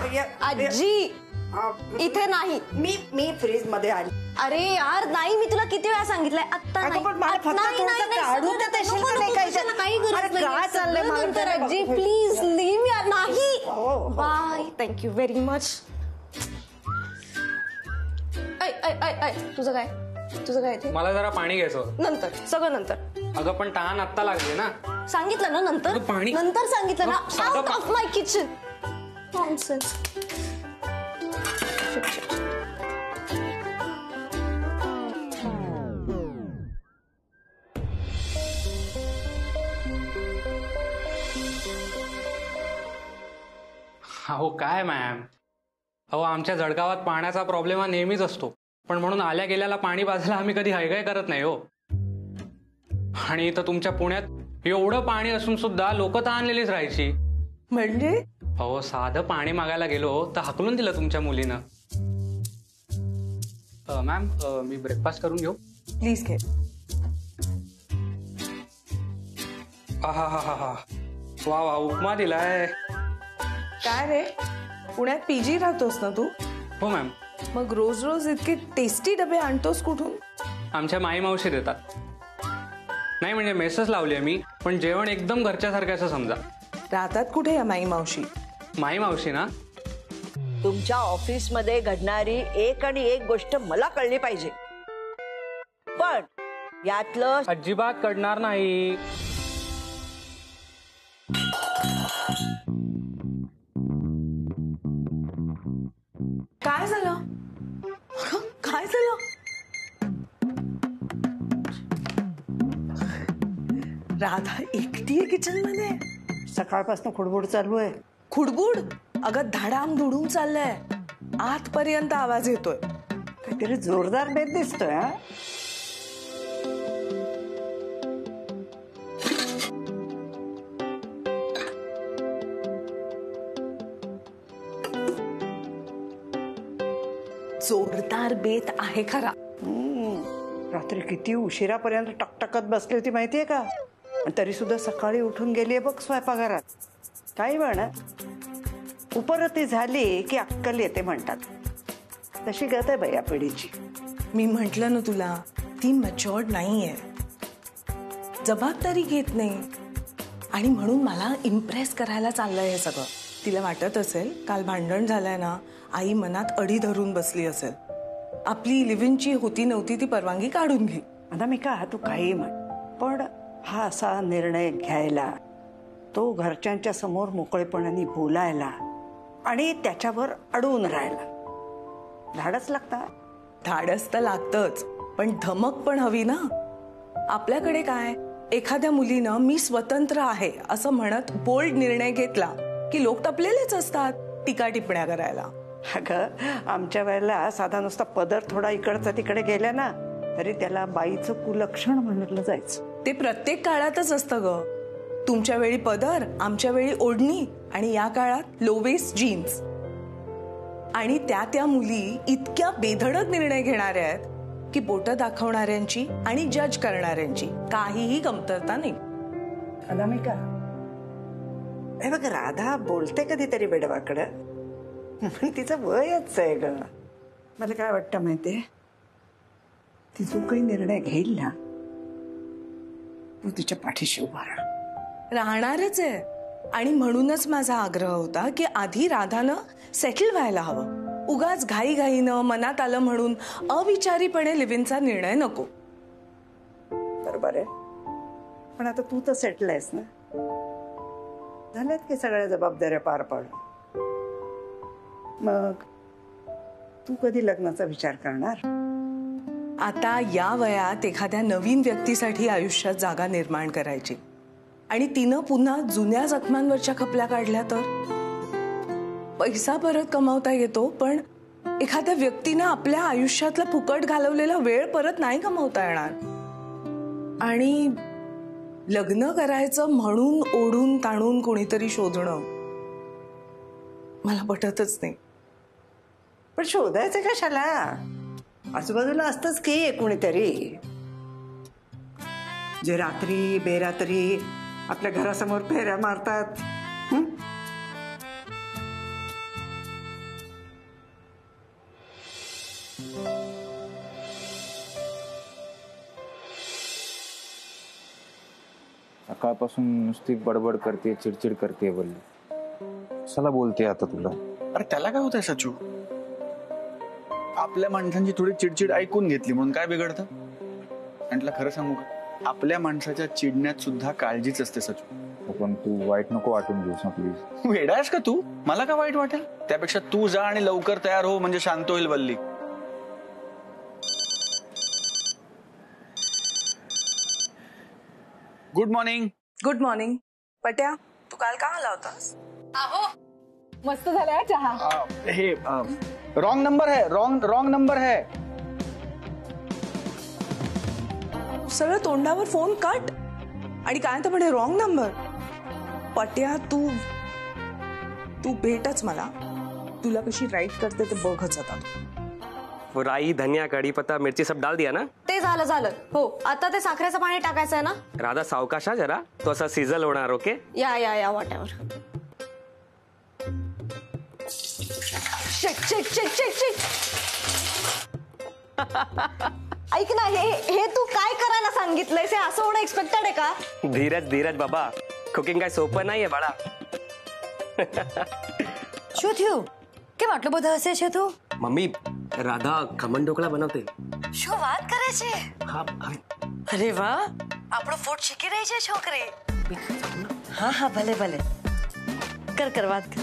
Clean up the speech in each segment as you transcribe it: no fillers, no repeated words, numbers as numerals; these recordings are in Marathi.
आजी इथे नाही. मी फ्रीज मध्ये आली. अरे यार नाही, मी तुला किती वेळा सांगितलंय आता नाही. आजी प्लीज लीव यार. नाही बाय, थँक्यू व्हेरी मच. तुझं काय ते? मला जरा पाणी घ्यायचं. नंतर, सगळं नंतर. अगं पण तहान आत्ता लागली ना. सांगितलं ना नंतर. पाणी नंतर सांगितलं ना. Out of my kitchen. Nonsense. अहो काय मॅम, अहो आमच्या जळगावात पाण्याचा प्रॉब्लेम हा नेहमीच असतो, पण म्हणून आल्या गेल्याला पाणी पाजायला आम्ही कधी हायगाय करत नाही हो. आणि इथं तुमच्या पुण्यात एवढं पाणी असून सुद्धा लोक तहानलेलीच राहायची. म्हणजे अहो साधं पाणी मागायला गेलो तर हाकलून दिलं तुमच्या मुलीनं. मॅम मी ब्रेकफास्ट करून घेऊ? प्लीज घे. हा वा वा, उपमा दिलाय. काय रे, पुण्यात पीजी राहतोस ना तू? हो मॅम. मग रोज रोज इतके टेस्टी डबे आणतोस कुठून? आमच्या माई मावशी देतात. नाही म्हणजे मेसच लावली आहे मी, पण जेवण एकदम घरच्यासारखं असं समजा. राहतात कुठे या माई मावशी? माई मावशी ना, तुमच्या ऑफिस मध्ये घडणारी एक आणि एक गोष्ट मला कळली पाहिजे, पण यातलं अजिबात कळणार नाही. काय झालं? काय झालं? राधा एकटी आहे किचन मध्ये? सकाळपासून खुडबुड चालू आहे. खुडबुड? अगं धडाम धुडून चाललंय. आतपर्यंत आवाज येतोय. काहीतरी जोरदार बेत दिसतोय. जोरदार बेत आहे खरा. रात्री किती उशिरापर्यंत टकटकत बसली होती माहितीये का? तरी सुद्धा सकाळी उठून गेलीये बघ स्वयंपाकघरात. काही म्हणा, उपरती झाली की अक्कल येते म्हणतात. तशी गत आहे बाई या पिढीची. मी म्हंटल ना तुला, ती मॅच्युअर्ड नाहीये, जबाबदारी घेत नाही, आणि म्हणून मला इम्प्रेस करायला चाललंय हे सगळं. तिला वाटत असेल काल भांडण झालंय ना, आई मनात अडी धरून बसली असेल. आपली लिव्हिंगची होती नव्हती ती परवानगी काढून घे. अनामिका तू काही म्हण, पण हा असा निर्णय घ्यायला, तो घरच्यांच्या समोर मोकळेपणाने बोलायला आणि त्याच्यावर अडवून राहायला धाडस लागतं. धाडस तर लागतच, पण धमक पण हवी ना. आपल्याकडे काय, एखाद्या मुलीनं मी स्वतंत्र आहे असं म्हणत बोल्ड निर्णय घेतला की लोक टपलेलेच असतात टीका टिप्पण्या करायला. अगं आमच्या वेळेला साधा नुसता पदर थोडा इकडचा तिकडे गेला ना तरी त्याला बाईचं कुलक्षण म्हणलं जायचं. ते प्रत्येक काळातच असतं ग. तुमच्या वेळी पदर, आमच्या वेळी ओढणी, आणि या काळात लो वेस्ट जीन्स. आणि त्या मुली इतक्या बेधडक निर्णय घेणाऱ्या आहेत की बोटं दाखवणाऱ्यांची आणि जज करणाऱ्यांची काहीही कमतरता नाही. अनामिका, हे बघ राधा बोलते कधीतरी बेडवाकडं, तिचं वयच आहे ग. मला काय वाटतं माहितीये, ती जो काही निर्णय घेईल ना तू तिच्या पाठीशी उभा राहणारच आहे. आणि म्हणूनच माझा आग्रह होता की आधी राधानं सेटल व्हायला हवं. उगाच घाईघाईनं मनात आलं म्हणून अविचारीपणे लिव्हिंगचा निर्णय नको. बरोबर आहे, पण आता तू तर सेटल आहेस ना, झाल्यात की सगळ्या जबाबदाऱ्या पार पाडून. मग तू कधी लग्नाचा विचार करणार? आता या वयात एखाद्या नवीन व्यक्तीसाठी आयुष्यात जागा निर्माण करायची, आणि तिनं पुन्हा जुन्या जखमांवरच्या खपल्या काढल्या तर? पैसा परत कमावता येतो, पण एखाद्या व्यक्तीनं आपल्या आयुष्यातला फुकट घालवलेला वेळ परत नाही कमावता येणार. आणि लग्न करायचं म्हणून ओढून ताणून कोणीतरी शोधणं मला पटतच नाही. पण शोधायचं कशाला? आजूबाजूला असतंच की कोणीतरी जे रात्री बेरात्री आपल्या घरासमोर फेऱ्या मारतात. सकाळपासून नुसती बडबड करते, चिडचिड करते वल्ली. चला बोलते आता तुला. अरे त्याला काय होतंय सचू? आपल्या माणसांची थोडी चिडचिड ऐकून घेतली म्हणून काय बिघडतं? आणि तुला खरं सांगू का, आपल्या माणसाच्या चिडण्यात सुद्धा काळजीच असते सचू. पण तू वाईट नको वाटून घेऊस ना प्लीज. वेडा आहेस का तू? मला का वाईट वाटेल? त्यापेक्षा तू जा आणि लवकर तयार हो, म्हणजे शांत होईल Valli. Good morning. Good morning. Patya, तू काल का आला होतास? मस्त झाला चहा. हे रॉन्ग नंबर है, रॉन्ग नंबर है. सगळं तोंडावर फोन कट आणि काय तर म्हणे रॉंग नंबर. पट्या, तू भेटच मला. तुला कशी राईट करते ते बघच आता. वो राई, धनिया, कड़ी पत्ता, मिर्ची सब डाल दिया ना? ते झालं हो. आता ते साखरेचं पाणी टाकायचं आहे ना. राधा सावकाशा जरा, तो असा सिझल होणार. ओके. या वॉटेवर. शेक शेक शेक शेक शेक. ऐक ना, हे तू काय करायला सांगितलंयस? हे असं होणं एक्सपेक्टेड आहे का? धीरज बाबा, कुकिंग काय सोपं नाहीये बाळा. શું થયું? કેમ આટલો બધો હસે છે તું? मम्मी, राधा खमण ढोकळा बनवते. શું વાત કરે છે? हाँ, અરે વાહ, આપણો ફૂડ શીખી રહી છે છોકરી. હા ભલે ભલે. કર વાત કર.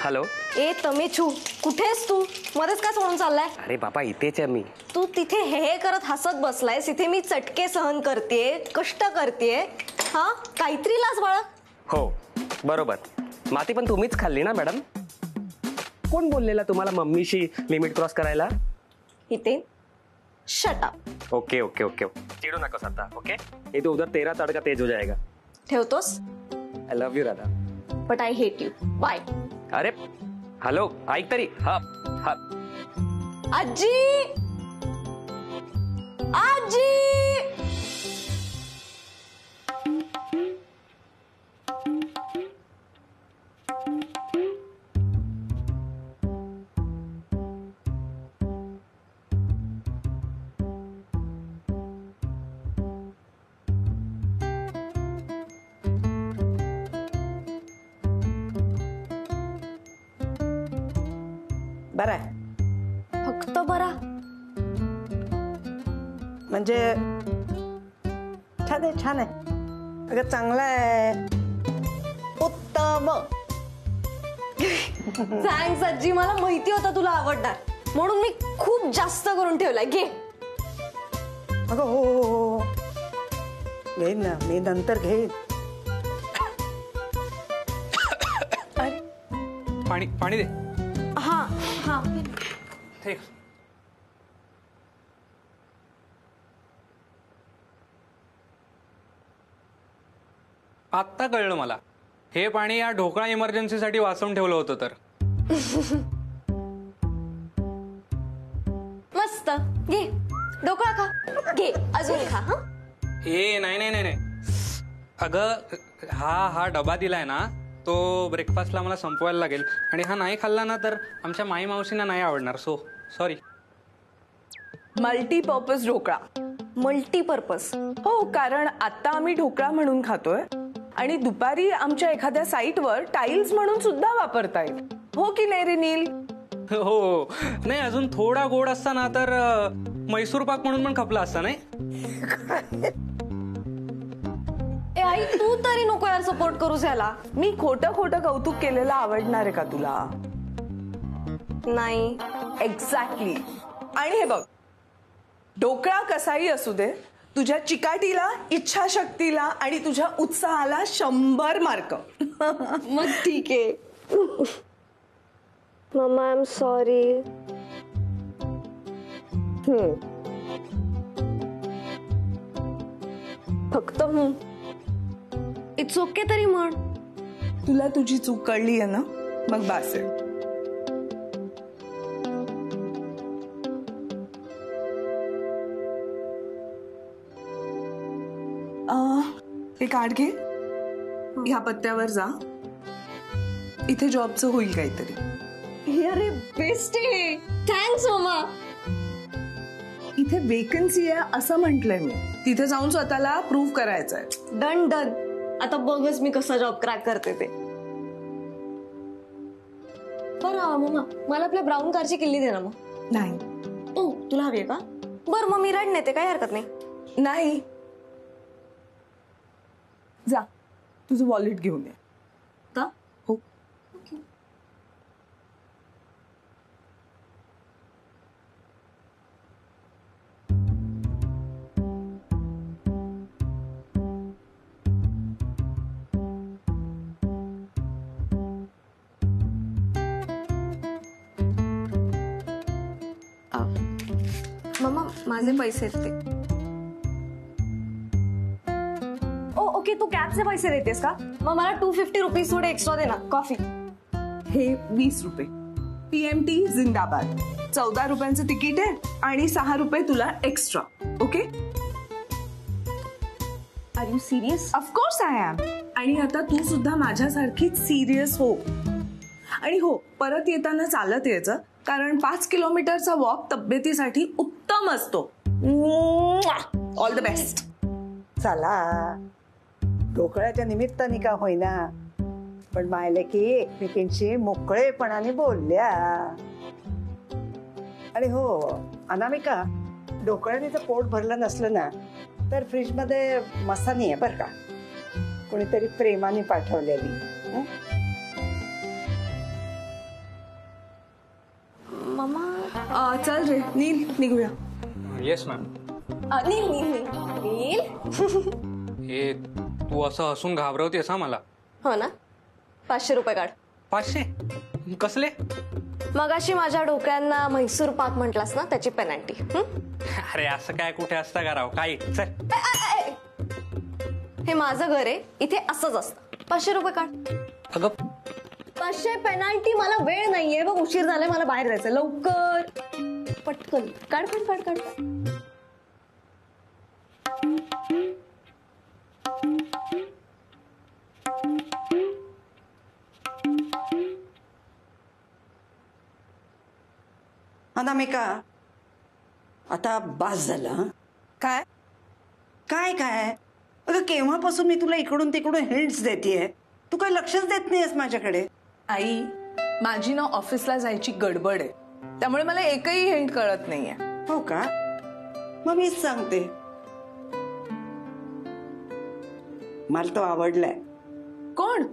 हॅलो. ए તમે છું, कुठेस तू? मध्येच का सोडून चाललाय? अरे बाबा, इथेच आहे मी. तू तिथे हे करत हसत बसलायस, इथे मी चटके सहन करतेय, कष्ट करतेय. हा, काहीतरी लाज बाळा. हो बरोबर. माती पण तुम्हीच खाल्ली ना मॅडम? कोण बोललेला तुम्हाला मम्मीशी लिमिट क्रॉस करायला? इथे shut up. Okay okay okay. चिडू नकोस आता. ओके. ये तो उधर तेरा तड़का तेज हो जाएगा. ठेवतोस? I love you Radha. But I hate you. Bye. अरे हॅलो, ऐक तरी. हा हा. आजी, आजी. बरं आहे. फक्त बरा म्हणजे छान आहे. अगं चांगला आहे. उत्तम. थँक्स आजी, मला माहिती होतं तुला आवडणार म्हणून मी खूप जास्त करून ठेवलाय. घे. अगं हो, घेईन ना मी, नंतर घेईन. पाणी दे. हा. ठीक. आत्ता कळलं मला, हे पाणी या ढोकळा इमर्जन्सीसाठी वाचवून ठेवलं होतं तर. मस्त. घे ढोकळा खा. घे अजून खा. हा. ए नाही. अगं हा डबा दिलाय ना, तो ब्रेकफास्टला मला संपवायला लागेल आणि हा नाही खाल्ला ना तर आमच्या माई मावशींना नाही आवडणार. सॉरी. मल्टीपर्पज ढोकळा. मल्टीपर्पज. हो, कारण आता आम्ही ढोकळा म्हणून खातोय आणि दुपारी आमच्या एखाद्या साईटवर टाइल्स म्हणून सुद्धा वापरता येईल. हो की नाही रे नील? हो. नाही, अजून थोडा गोड असता ना तर मैसूर पाक म्हणून पण खपला असता. नाही ए आई, तू तरी नको यार सपोर्ट करूस याला. मी खोटं कौतुक केलेलं आवडणार आहे का तुला? नाही. एक्झॅक्टली. आणि हे बघ, ढोकळा कसाही असू दे, तुझ्या चिकाटीला, इच्छाशक्तीला आणि तुझ्या उत्साहाला 100 मार्क. मग ठीक आहे. मम्मा, आय एम सॉरी. फक्त इट्स ओके तरी म्हण. तुला तुझी चूक कळली आहे ना, मग बास आहे. हे कार्ड घे, ह्या पत्त्यावर जा, इथे जॉबचं होईल काहीतरी. अरे बेस्ट आहे. Thanks mamma. इथे वेकन्सी आहे असं म्हटलंय मी. तिथे जाऊन स्वतःला प्रूव्ह करायचंय. Done done. आता बघच मी कसा जॉब क्रॅक करते ते. बरं मम्मा, मला आपल्या ब्राऊन कारची किल्ली दे ना मग. नाही. ओ तुला हवी आहे का? बरं मग मी रेड नेते, काही हरकत नाही. नाही, जा तुझं वॉलेट घेऊन ये. का? हो. मम्मा माझे पैसे आहेत ते. ओके, तू कॅबचे पैसे देतेस का? मग मला 250 रुपीज थोडे एक्स्ट्रा दे ना. कॉफी हे 20 रुपये. PMT जिंदाबाद. 14 रुपयांचं तिकीट आहे आणि 6 रुपये तुला extra. Okay? Are you serious? Of course I am. आणि आता तू सुद्धा माझ्यासारखीच सिरियस हो. आणि हो, परत येताना चालत यायचं, कारण 5 किलोमीटरचा वॉक तब्येतीसाठी उत्तम असतो. All the best. चला, ढोकळ्याच्या निमित्ताने का होईना, पण मायले की एकमेकींशी मोकळेपणाने बोलल्या. आणि हो अनामिका, ढोकळ्याचं पोट भरलं नसलं ना तर फ्रीज मध्ये मसानी आहे बर का, कोणीतरी प्रेमाने पाठवलेली. मम्मा चल रे नील, निघूया. Yes ma'am. नील नील नील नील. हे तू असं हसून घाबरवतेस हा मला. हो ना. 500 रुपये काढ. 500 कसले? मगाशी माझ्या डोक्यांना म्हैसूर पाक म्हटलास ना, त्याची पेनल्टी. अरे असं काय कुठे असतं का राव, काही चल. हे माझं घर आहे, इथे असंच असतं. 500 रुपये काढ. अगं 500 पेनल्टी. मला वेळ नाहीये बघ, उशीर झालाय, मला बाहेर जायचं. लवकर पटकन काढ काढ काढ काढ. अनामिका, आता बास झालं. काय काय काय अगं, केव्हापासून मी तुला इकडून तिकडून हिंट्स देतेय, तू काही लक्षच देत नाहीयेस माझ्याकडे. आई, माझी ना ऑफिसला जायची गडबड आहे, त्यामुळे मला एकही हिंट कळत नाहीये. हो का? मग मीच सांगते. मला तो आवडलाय. कोण?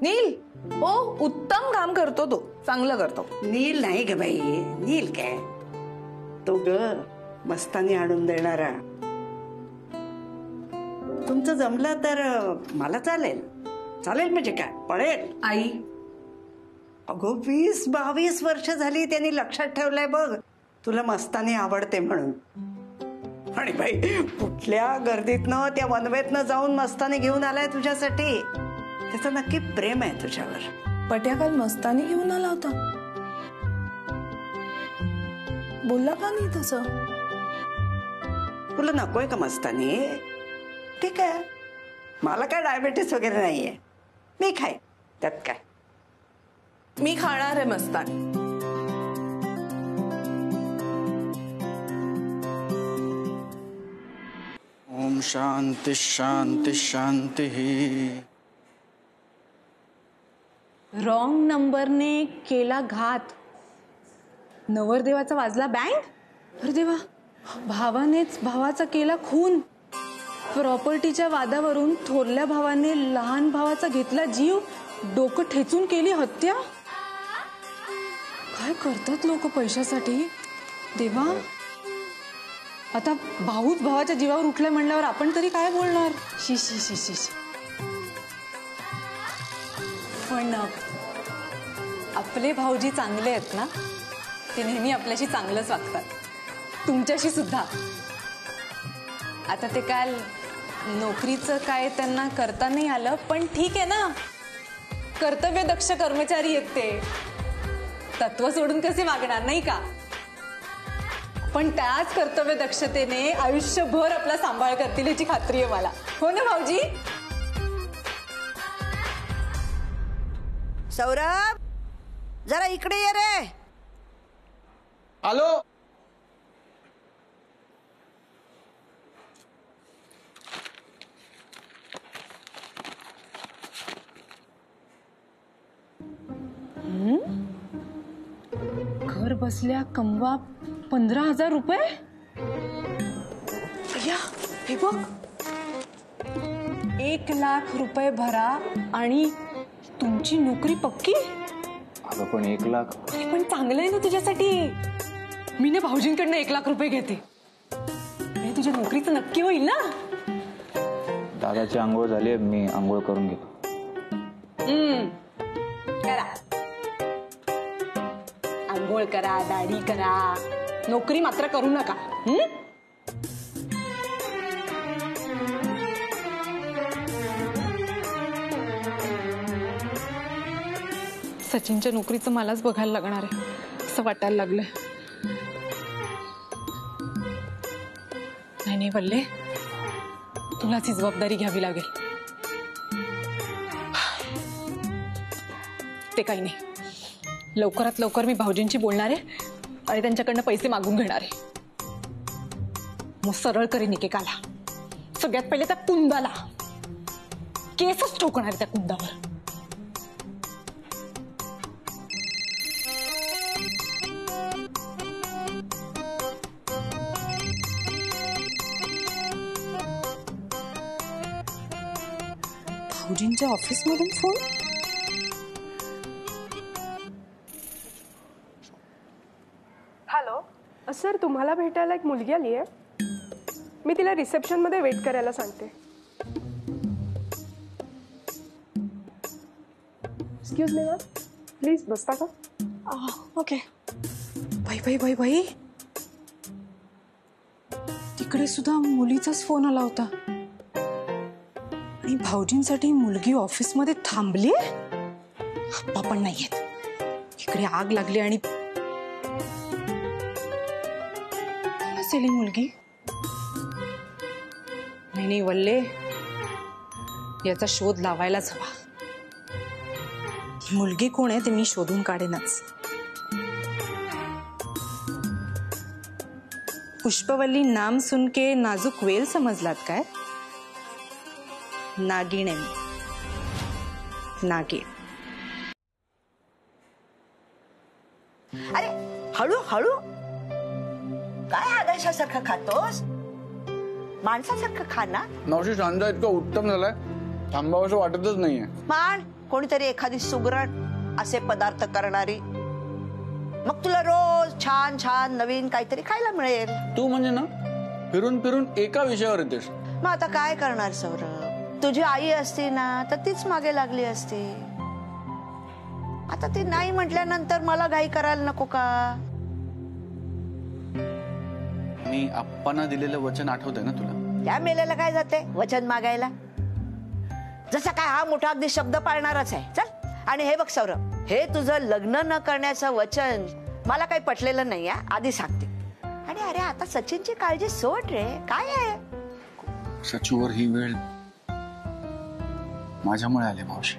नील. हो, उत्तम काम करतो तो, चांगलं करतो. नील नाही ग बाई, नील काय, तो ग मस्तानी आणून देणारा. तुमचं जमलं तर मला चालेल. चालेल म्हणजे काय, पळेल. आई, अगो 20-22 वर्ष झाली त्यांनी लक्षात ठेवलंय बघ तुला मस्तानी आवडते म्हणून. आणि बाई, कुठल्या गर्दीतनं त्या वनवेतनं जाऊन मस्तानी घेऊन आलाय तुझ्यासाठी. त्याचं नक्की प्रेम आहे तुझ्यावर. पट्या काल मस्तानी घेऊन आला होता, बोलला का नाही तसं? तुला नकोय का मस्तानी? ठीक आहे, मला काय डायबिटीस वगैरे नाहीये, मी खाय, त्यात काय. मी खाणार आहे मस्तानी. ओम शांती शांती शांती. रॉंग नंबरने केला घात. नवरदेवाचा वाजला बँड. अरे देवा, भावानेच भावाचा केला खून. प्रॉपर्टीच्या वादावरून थोरल्या भावाने लहान भावाचा घेतला जीव. डोकं ठेचून केली हत्या. काय करतात लोक पैशासाठी देवा. आता भाऊच भावाच्या जीवावर उठलाय म्हणल्यावर आपण तरी काय बोलणार. शी शी शी शी. पण आपले भाऊजी चांगले आहेत ना, ते नेहमी आपल्याशी चांगलंच वागतात, तुमच्याशी सुद्धा. आता ते काल नोकरीचं काय त्यांना करता नाही आलं, पण ठीक आहे ना, कर्तव्य दक्ष कर्मचारी आहेत ते. तत्व सोडून कसे वागणार नाही का? पण त्याच कर्तव्य दक्षतेने आयुष्यभर आपला सांभाळ करतील याची खात्री आहे मला. हो ना भाऊजी? सौरभ, जरा इकडे ये रे. आलो. बसल्या कमवा 15,000 रुपये. या हे बघ, 1,00,000 रुपये भरा आणि तुमची नोकरी पक्की. अगं पण 1,00,000. पण चांगलं आहे ना तुझ्यासाठी. मी ना भाऊजींकडनं 1,00,000 रुपये घेते. तुझ्या नोकरीचं नक्की होईल ना. दादाची आंघोळ झाली, मी आंघोळ करून घेतो. करा, आंघोळ करा, दाढी करा, नोकरी मात्र करू नका. सचिनच्या नोकरीचं मलाच बघायला लागणार आहे असं वाटायला लागलंय. नाही वल्ले, तुलाच ही जबाबदारी घ्यावी लागेल. ते काही नाही, लवकरात लवकर मी भाऊजींशी बोलणार आहे आणि त्यांच्याकडनं पैसे मागून घेणार आहे. मग सरळ करेन एकेकाला. सगळ्यात पहिले त्या कुंदाला केसच ठोकणार आहे त्या कुंदावर. भाऊजींच्या ऑफिसमधून फोन. हॅलो सर, तुम्हाला भेटायला एक मुलगी आली आहे. मी तिला रिसेप्शनमध्ये वेट करायला सांगते. एक्सक्यूज मी मॅम, प्लीज बसता का? ओके. बाई बाई बाई बाई, तिकडे सुद्धा मुलीचाच फोन आला होता आणि भाऊजींसाठी मुलगी ऑफिसमध्ये थांबली. आप्पा पण नाहीयेत. इकडे आग लागली आणि असेल मुलगी. नाही वल्ले, याचा शोध लावायलाच हवा. मुलगी कोण आहे ते मी शोधून काढेनच. पुष्पवल्ली नाम सुनके नाजुक वेल समजलात काय? नागिण आहे, नागिण. अरे हळू हळू काय आदर्शासारखं खातोस? माणसासारखं खा ना. मावशी, सांजा इतका उत्तम झालाय, थांबावंसं वाटतच नाहीये. मान कोणीतरी एखादी सुगरण असे पदार्थ करणारी, मग तुला रोज छान छान नवीन काहीतरी खायला मिळेल. तू म्हणजे ना फिरून फिरून एका विषयावर येतेस. मग आता काय करणार सौरभ? तुझी आई असती ना तर तीच मागे लागली असती. आता ती नाही म्हटल्यानंतर मला घाई करायला नको का? मी आप्पांना दिलेलं वचन आठवतंय ना तुला? त्या मेलेला काय जाते वचन मागायला? जसा काय हा मोठा अगदी शब्द पाळणारच आहे. चल. आणि हे बघ सौरभ, हे तुझं लग्न न करण्याचं वचन मला काही पटलेलं नाही, आधी सांगते. आणि अरे आता सचिनची काळजी सोड रे. काय आहे सचूवर ही वेळ माझ्यामुळे आले मावशी.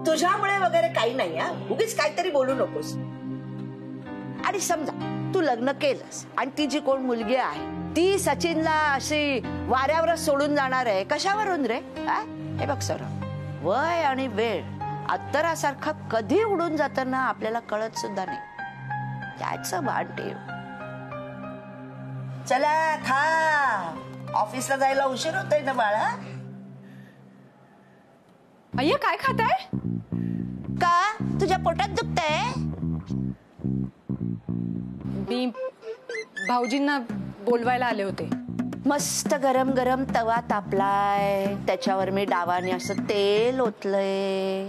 तुझ्यामुळे वगैरे काही नाही. उगीच काहीतरी बोलू नकोस. आणि समजा तू लग्न केलंस आणि ती जी कोण मुलगी आहे ती सचिनला अशी वाऱ्यावरच सोडून जाणार आहे. कशावरून रे? हे बघ सौरभ, वय आणि वेळ अत्तरासारखं कधी उडून जातं ना आपल्याला कळत सुद्धा नाही. त्याचं भान ठेव. चला खा, ऑफिसला जायला उशीर होतोय ना बाळा. अय्या काय खाताय? का तुझ्या पोटात दुखतंय? मी भाऊजींना बोलवायला आले होते. मस्त गरम गरम तवा तापलाय, त्याच्यावर मी डावाने असं तेल ओतलंय.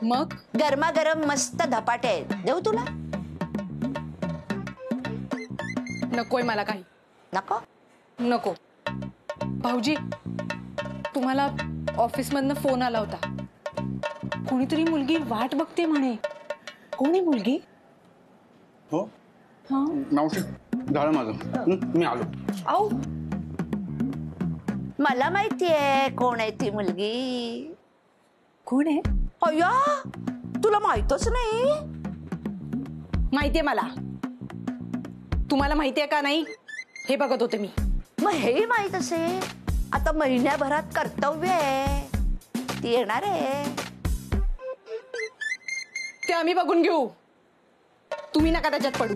मग गरमागरम मस्त धपाटे आहेत. देऊ तुला? नकोय मला काही. नको? नको. भाऊजी, तुम्हाला ऑफिसमधनं फोन आला होता. कोणीतरी मुलगी वाट बघते म्हणे. कोण आहे मुलगी? हो मावशी, झालं माझं, मी आलो. औ मला माहितीये कोण आहे ती मुलगी. कोण आहे? अय्या, तुला माहितच नाही? माहितीये मला. तुम्हाला माहितीये का नाही हे बघत होते मी. मग हे माहित असेल. आता महिन्याभरात कर्तव्य आहे, ती येणार आहे. ते आम्ही बघून घेऊ. तुम्ही नका त्याच्यात पडू.